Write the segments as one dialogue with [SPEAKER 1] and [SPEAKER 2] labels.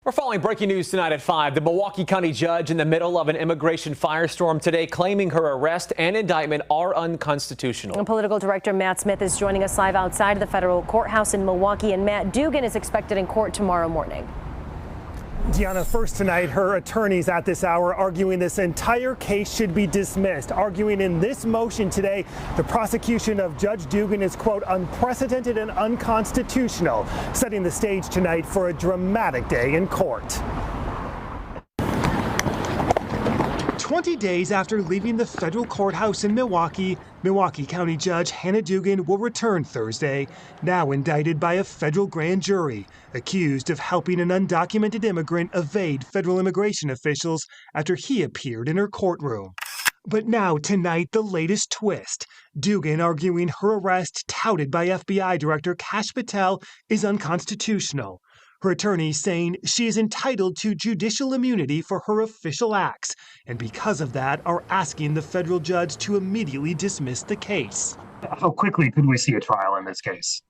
[SPEAKER 1] We're following breaking news tonight at 5. The Milwaukee County judge in the middle of an immigration firestorm today claiming her arrest and indictment are unconstitutional.
[SPEAKER 2] And Political Director Matt Smith is joining us live outside of the federal courthouse in Milwaukee. And Matt, Dugan is expected in court tomorrow morning.
[SPEAKER 3] Deanna, first tonight, her attorneys at this hour arguing this entire case should be dismissed, arguing in this motion today the prosecution of Judge Dugan is, quote, unprecedented and unconstitutional, setting the stage tonight for a dramatic day in court. 20 days after leaving the federal courthouse in Milwaukee, Milwaukee County Judge Hannah Dugan will return Thursday, now indicted by a federal grand jury, accused of helping an undocumented immigrant evade federal immigration officials after he appeared in her courtroom. But now, tonight, the latest twist. Dugan arguing her arrest, touted by FBI Director Kash Patel, is unconstitutional. Her attorneys saying she is entitled to judicial immunity for her official acts, and because of that are asking the federal judge to immediately dismiss the case.
[SPEAKER 4] How quickly could we see a trial in this case?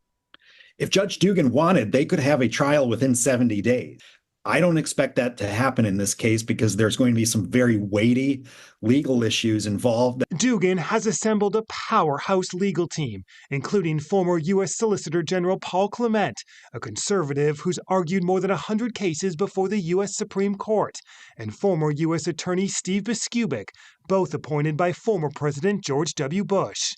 [SPEAKER 5] If Judge Dugan wanted, they could have a trial within 70 days. I don't expect that to happen in this case because there's going to be some very weighty legal issues involved.
[SPEAKER 3] Dugan has assembled a powerhouse legal team, including former U.S. Solicitor General Paul Clement, a conservative who's argued more than 100 cases before the U.S. Supreme Court, and former U.S. Attorney Steve Biskupic, both appointed by former President George W. Bush.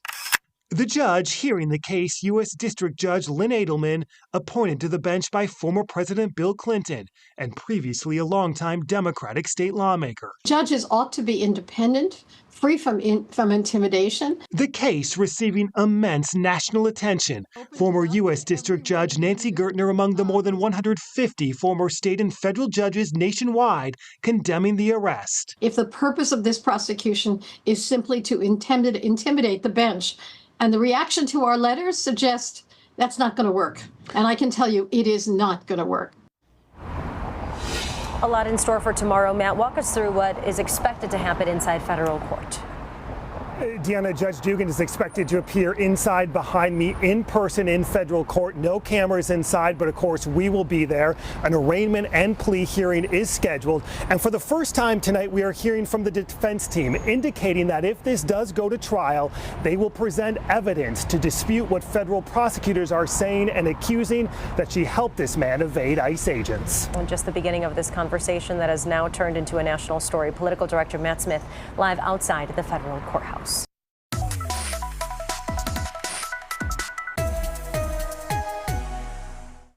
[SPEAKER 3] The judge hearing the case, U.S. District Judge Lynn Edelman, appointed to the bench by former President Bill Clinton and previously a longtime Democratic state lawmaker.
[SPEAKER 6] Judges ought to be independent, free from intimidation.
[SPEAKER 3] The case receiving immense national attention. Former U.S. District Judge Nancy Gertner among the more than 150 former state and federal judges nationwide condemning the arrest.
[SPEAKER 6] If the purpose of this prosecution is simply to intimidate the bench, and the reaction to our letters suggests that's not going to work. And I can tell you it is not going to work.
[SPEAKER 2] A lot in store for tomorrow. Matt, walk us through what is expected to happen inside federal court.
[SPEAKER 3] Deanna, Judge Dugan is expected to appear inside behind me in person in federal court. No cameras inside, but of course we will be there. An arraignment and plea hearing is scheduled. And for the first time tonight, we are hearing from the defense team indicating that if this does go to trial, they will present evidence to dispute what federal prosecutors are saying and accusing that she helped this man evade ICE agents.
[SPEAKER 2] And just the beginning of this conversation that has now turned into a national story. Political Director Matt Smith live outside the federal courthouse.